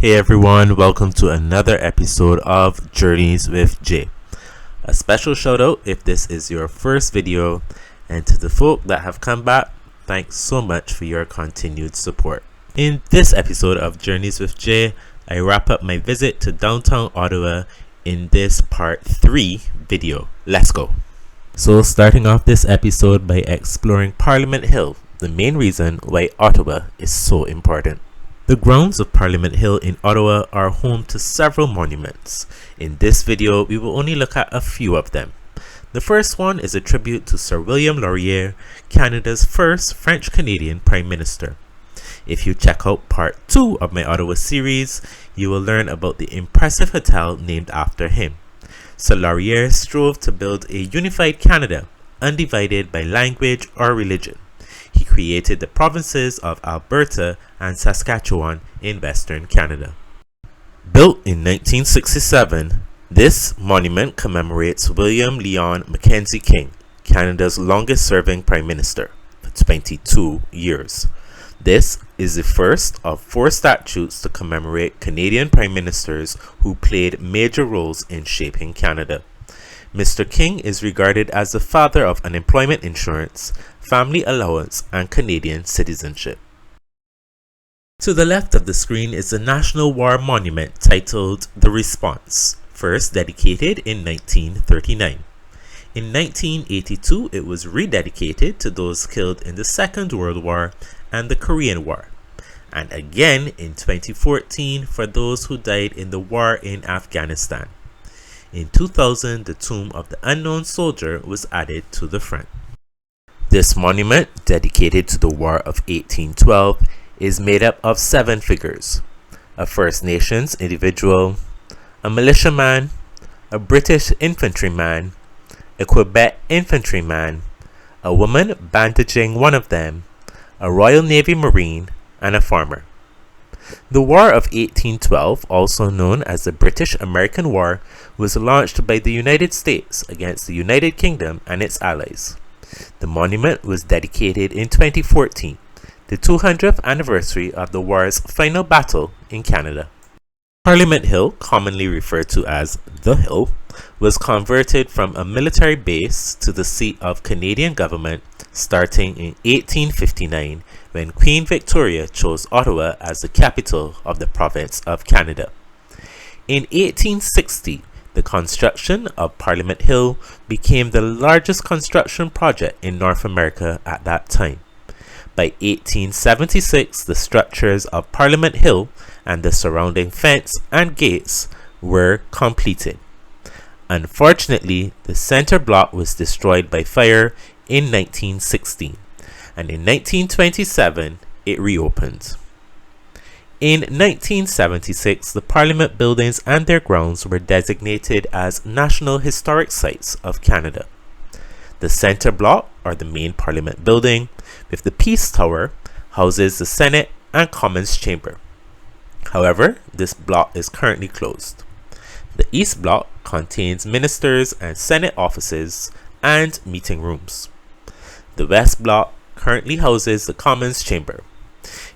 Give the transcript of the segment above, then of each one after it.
Hey everyone, welcome to another episode of Journeys with Jay. A special shout out if this is your first video, and to the folk that have come back, thanks so much for your continued support. In this episode of Journeys with Jay, I wrap up my visit to downtown Ottawa in this part 3 video. Let's go. So starting off this episode by exploring Parliament Hill, the main reason why Ottawa is so important. The grounds of Parliament Hill in Ottawa are home to several monuments. In this video, we will only look at a few of them. The first one is a tribute to Sir William Laurier, Canada's first French-Canadian Prime Minister. If you check out part 2 of my Ottawa series, you will learn about the impressive hotel named after him. Sir Laurier strove to build a unified Canada, undivided by language or religion. He created the provinces of Alberta and Saskatchewan in Western Canada. Built in 1967, this monument commemorates William Lyon Mackenzie King, Canada's longest-serving Prime Minister, for 22 years. This is the first of 4 statues to commemorate Canadian Prime Ministers who played major roles in shaping Canada. Mr. King is regarded as the father of unemployment insurance, family allowance, and Canadian citizenship. To the left of the screen is the National War Monument titled The Response, first dedicated in 1939. In 1982, it was rededicated to those killed in the Second World War and the Korean War, and again in 2014 for those who died in the war in Afghanistan. In 2000, the tomb of the unknown soldier was added to the front. This monument, dedicated to the War of 1812, is made up of 7 figures: a First Nations individual, a militiaman, a British infantryman, a Quebec infantryman, a woman bandaging one of them, a Royal Navy Marine, and a farmer. The War of 1812, also known as the British-American War, was launched by the United States against the United Kingdom and its allies. The monument was dedicated in 2014, the 200th anniversary of the war's final battle in Canada. Parliament Hill, commonly referred to as The Hill, was converted from a military base to the seat of Canadian government starting in 1859, when Queen Victoria chose Ottawa as the capital of the province of Canada. In 1860, the construction of Parliament Hill became the largest construction project in North America at that time. By 1876, the structures of Parliament Hill and the surrounding fence and gates were completed. Unfortunately, the center block was destroyed by fire in 1916, and in 1927 it reopened. In 1976, the Parliament buildings and their grounds were designated as National Historic Sites of Canada. The center block, or the main Parliament building, with the Peace Tower, houses the Senate and Commons Chamber. However, this block is currently closed. The East Block contains ministers and Senate offices and meeting rooms. The West Block currently houses the Commons Chamber.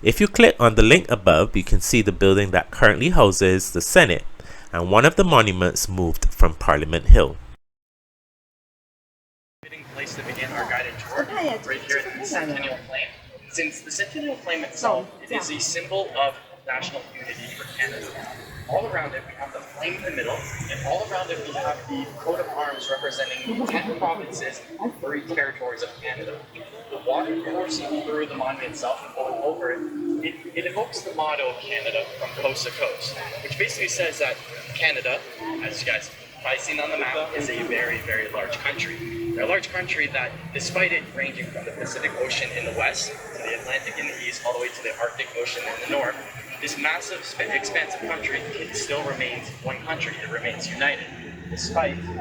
If you click on the link above, you can see the building that currently houses the Senate, and one of the monuments moved from Parliament Hill. Fitting place to begin our guided tour right here at the Centennial Flame. Since the Centennial Flame itself, it is a symbol of national unity for Canada. All around it, we have the flame in the middle, and all around it, we have the coat of arms representing the 10 provinces and 3 territories of Canada. The water coursing through the monument itself and going over it, it evokes the motto of Canada from coast to coast, which basically says that Canada, as you guys have probably seen on the map, is a very, very large country. They're a large country that, despite it ranging from the Pacific Ocean in the west to the Atlantic in the east, all the way to the Arctic Ocean in the north, this massive, expansive country still remains one country. It remains united, despite the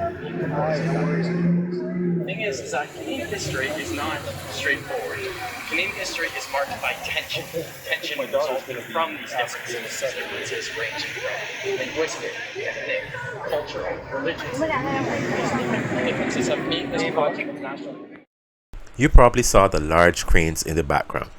thing is that Canadian history is not straightforward. Canadian history is marked by tension resulting from these differences ranging from linguistic, ethnic, cultural, religious. These differences have made this project national. You probably saw the large cranes in the background.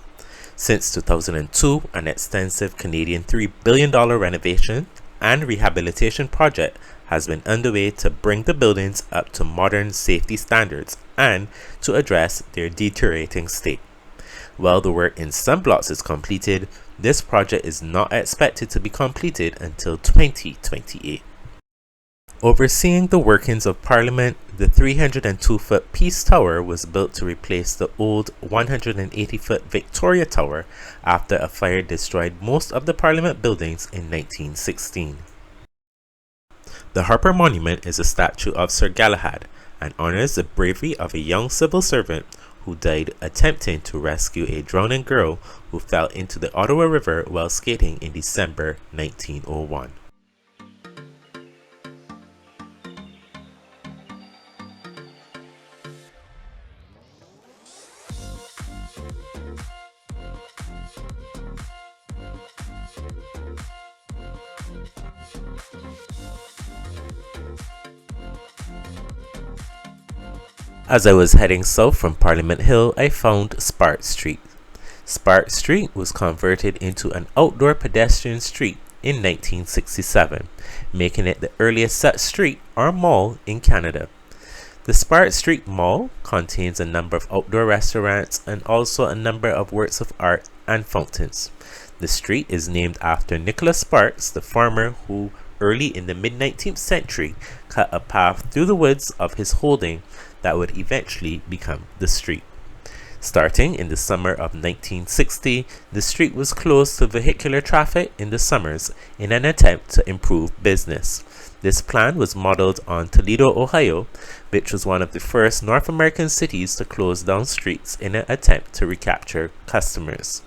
Since 2002, an extensive Canadian $3 billion renovation and rehabilitation project has been underway to bring the buildings up to modern safety standards and to address their deteriorating state. While the work in some blocks is completed, this project is not expected to be completed until 2028. Overseeing the workings of Parliament, the 302-foot Peace Tower was built to replace the old 180-foot Victoria Tower after a fire destroyed most of the Parliament buildings in 1916. The Harper Monument is a statue of Sir Galahad and honors the bravery of a young civil servant who died attempting to rescue a drowning girl who fell into the Ottawa River while skating in December 1901. As I was heading south from Parliament Hill, I found Spark Street. Spark Street was converted into an outdoor pedestrian street in 1967, making it the earliest such street or mall in Canada. The Spark Street Mall contains a number of outdoor restaurants and also a number of works of art and fountains. The street is named after Nicholas Sparks, the farmer who early in the mid-19th century cut a path through the woods of his holding that would eventually become the street. Starting in the summer of 1960, the street was closed to vehicular traffic in the summers in an attempt to improve business. This plan was modeled on Toledo, Ohio, which was one of the first North American cities to close down streets in an attempt to recapture customers.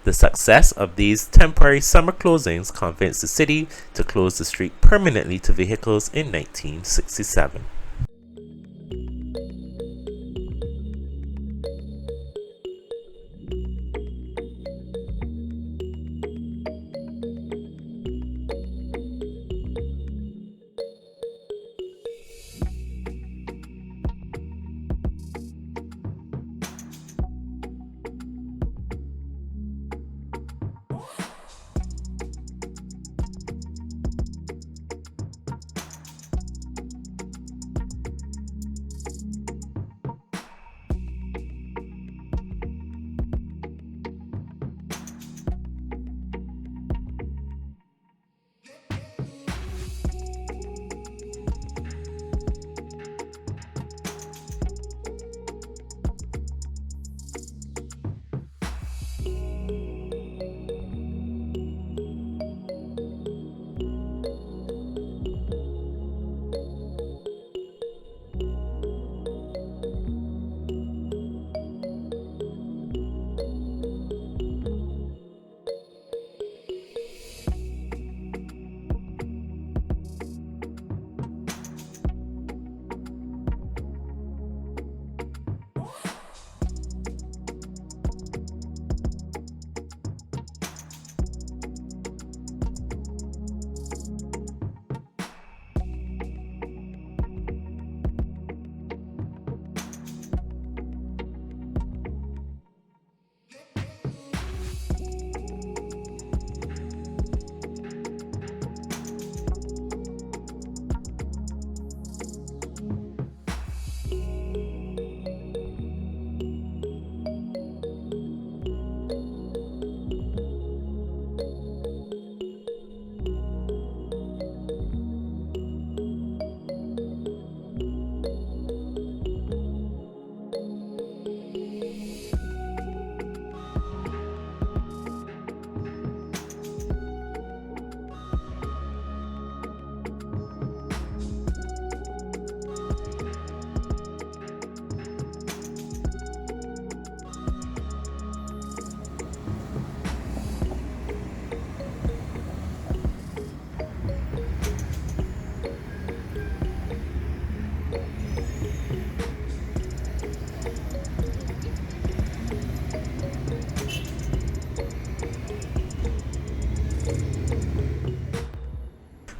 The success of these temporary summer closings convinced the city to close the street permanently to vehicles in 1967.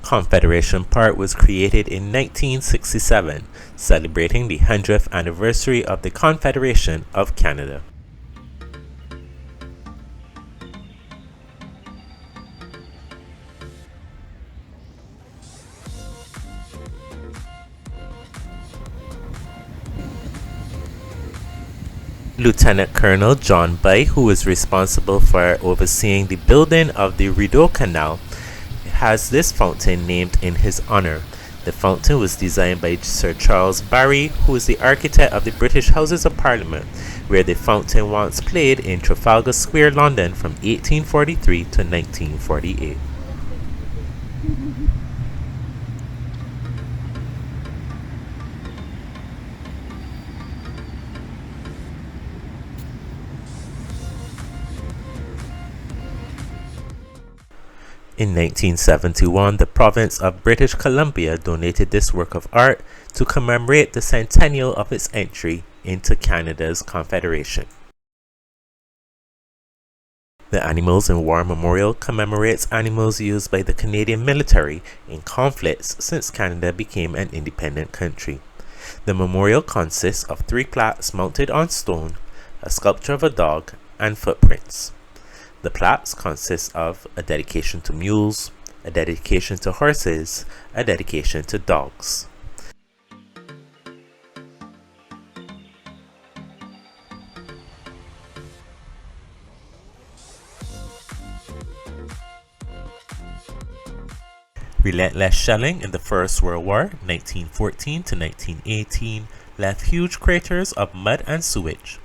Confederation Park was created in 1967, celebrating the 100th anniversary of the Confederation of Canada. Lieutenant Colonel John By, who was responsible for overseeing the building of the Rideau Canal, has this fountain named in his honor. The fountain was designed by Sir Charles Barry, who is the architect of the British Houses of Parliament, where the fountain once played in Trafalgar Square, London from 1843 to 1948. In 1971, the province of British Columbia donated this work of art to commemorate the centennial of its entry into Canada's Confederation. The Animals in War Memorial commemorates animals used by the Canadian military in conflicts since Canada became an independent country. The memorial consists of 3 plaques mounted on stone, a sculpture of a dog, and footprints. The plaques consist of a dedication to mules, a dedication to horses, a dedication to dogs. Relentless shelling in the First World War, 1914 to 1918, left huge craters of mud and sewage.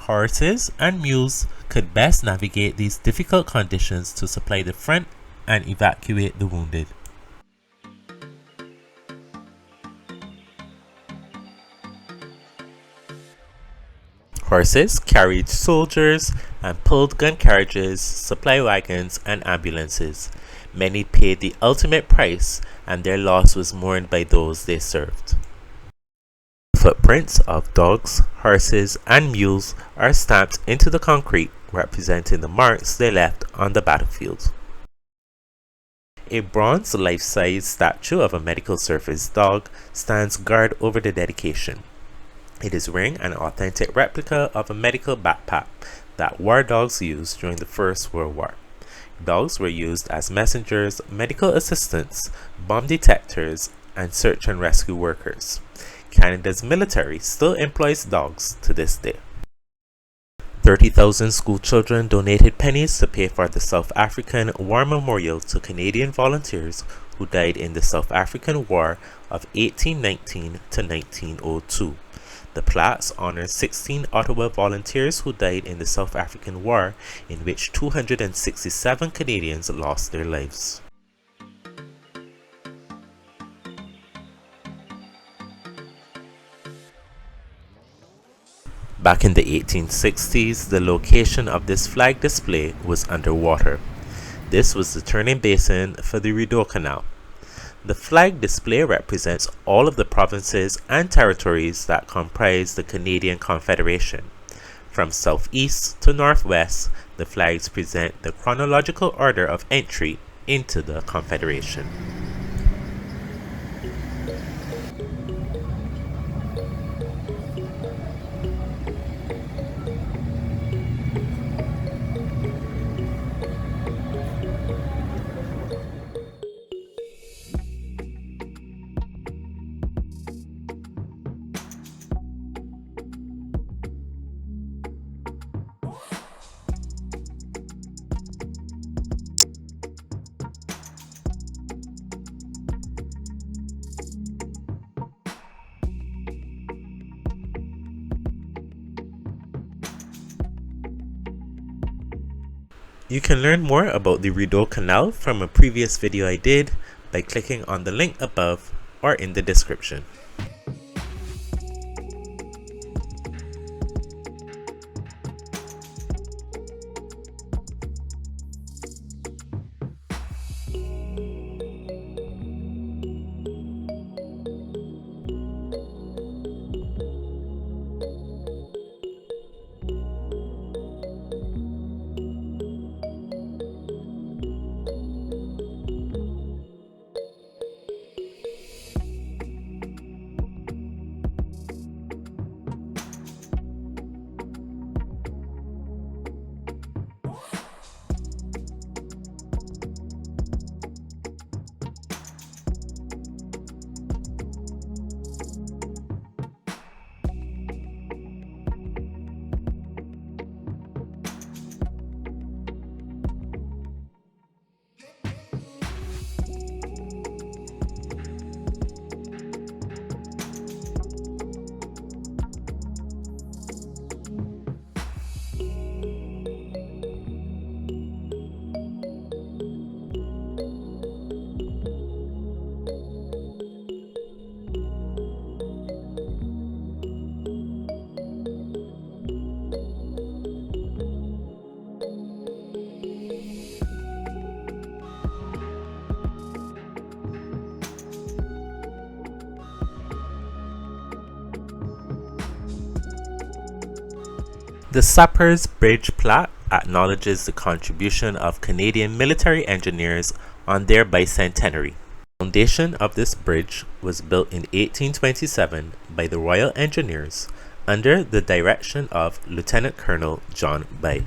Horses and mules could best navigate these difficult conditions to supply the front and evacuate the wounded. Horses carried soldiers and pulled gun carriages, supply wagons, and ambulances. Many paid the ultimate price, and their loss was mourned by those they served. Footprints of dogs, horses, and mules are stamped into the concrete, representing the marks they left on the battlefield. A bronze life-size statue of a medical service dog stands guard over the dedication. It is wearing an authentic replica of a medical backpack that war dogs used during the First World War. Dogs were used as messengers, medical assistants, bomb detectors, and search and rescue workers. Canada's military still employs dogs to this day. 30,000 school children donated pennies to pay for the South African War Memorial to Canadian volunteers who died in the South African War of 1819 to 1902. The plaques honor 16 Ottawa volunteers who died in the South African War, in which 267 Canadians lost their lives. Back in the 1860s, the location of this flag display was underwater. This was the turning basin for the Rideau Canal. The flag display represents all of the provinces and territories that comprise the Canadian Confederation. From southeast to northwest, the flags present the chronological order of entry into the Confederation. You can learn more about the Rideau Canal from a previous video I did by clicking on the link above or in the description. The Sappers Bridge plaque acknowledges the contribution of Canadian military engineers on their bicentenary. The foundation of this bridge was built in 1827 by the Royal Engineers under the direction of Lieutenant Colonel John By.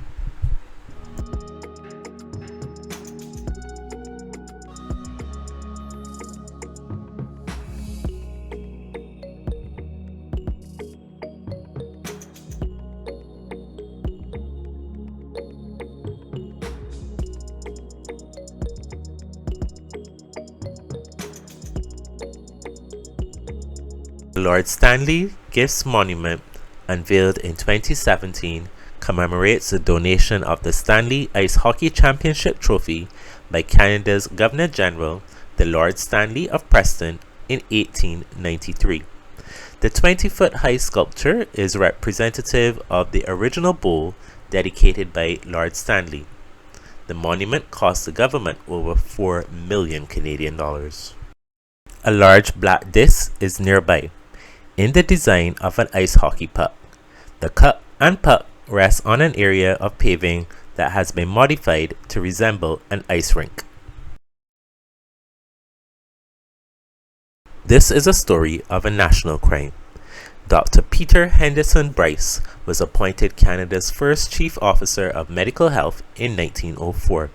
Lord Stanley Gifts Monument, unveiled in 2017, commemorates the donation of the Stanley Ice Hockey Championship trophy by Canada's Governor-General, the Lord Stanley of Preston, in 1893. The 20-foot-high sculpture is representative of the original bowl dedicated by Lord Stanley. The monument cost the government over $4 million Canadian dollars. A large black disc is nearby, in the design of an ice hockey puck. The cup and puck rest on an area of paving that has been modified to resemble an ice rink. This is a story of a national crime. Dr. Peter Henderson Bryce was appointed Canada's first Chief Officer of Medical Health in 1904.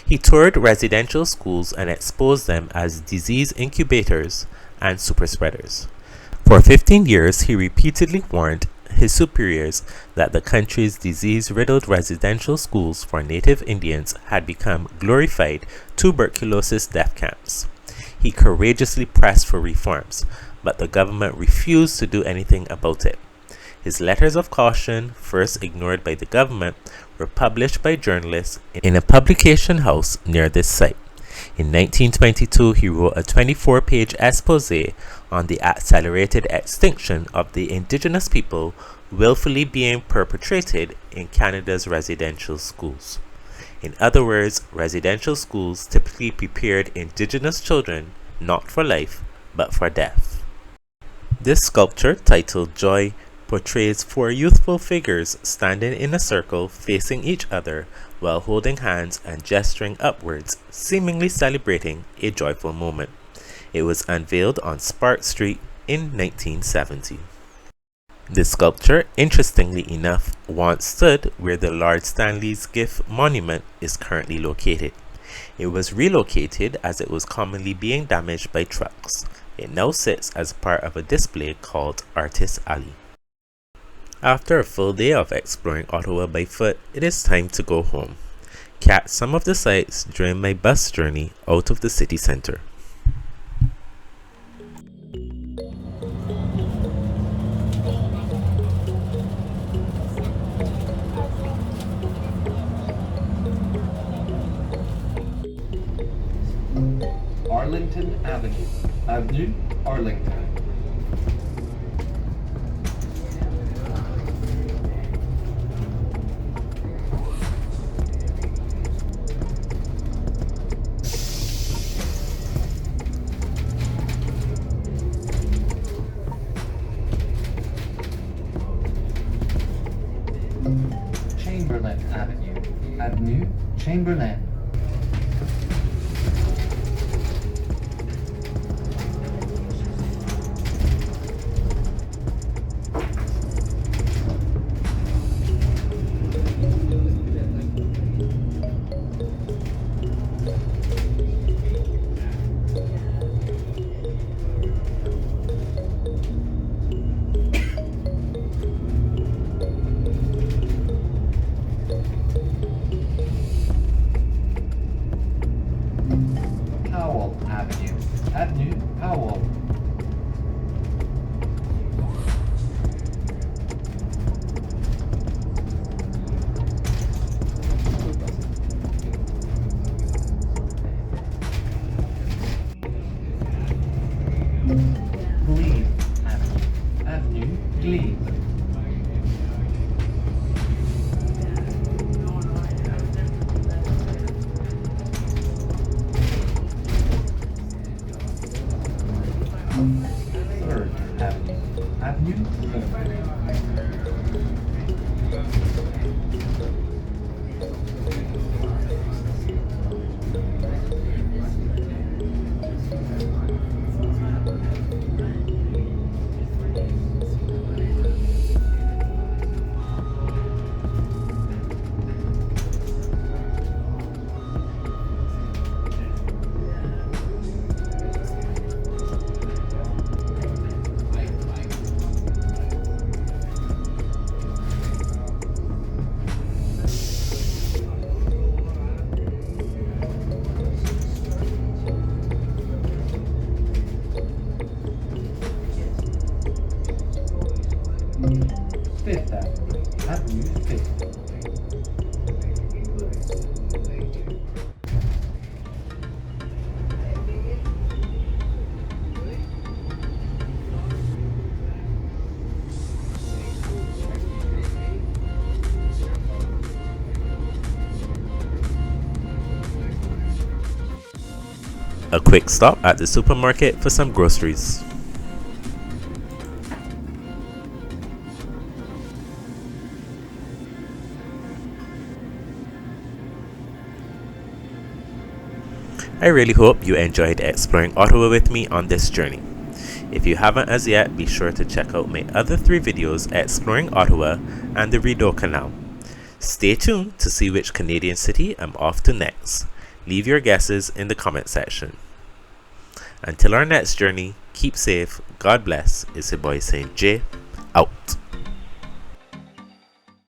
He toured residential schools and exposed them as disease incubators and superspreaders. For 15 years, he repeatedly warned his superiors that the country's disease-riddled residential schools for Native Indians had become glorified tuberculosis death camps. He courageously pressed for reforms, but the government refused to do anything about it. His letters of caution, first ignored by the government, were published by journalists in a publication house near this site. In 1922, he wrote a 24-page exposé on the accelerated extinction of the indigenous people willfully being perpetrated in Canada's residential schools. In other words, residential schools typically prepared indigenous children not for life, but for death. This sculpture, titled Joy, portrays four youthful figures standing in a circle facing each other while holding hands and gesturing upwards, seemingly celebrating a joyful moment. It was unveiled on Spark Street in 1970. The sculpture, interestingly enough, once stood where the Lord Stanley's Gift Monument is currently located. It was relocated as it was commonly being damaged by trucks. It now sits as part of a display called Artist Alley. After a full day of exploring Ottawa by foot, it is time to go home. Catch some of the sights during my bus journey out of the city centre. Arlington Avenue, Arlington. Chamberlain Avenue, Chamberlain. Avenue, Powell. Glebe Avenue, Glebe. Third Avenue, Third. a quick stop at the supermarket for some groceries. I really hope you enjoyed exploring Ottawa with me on this journey. If you haven't as yet, be sure to check out my other 3 videos exploring Ottawa and the Rideau Canal. Stay tuned to see which Canadian city I'm off to next. Leave your guesses in the comment section. Until our next journey, keep safe, God bless. It's your boy Saint J, out.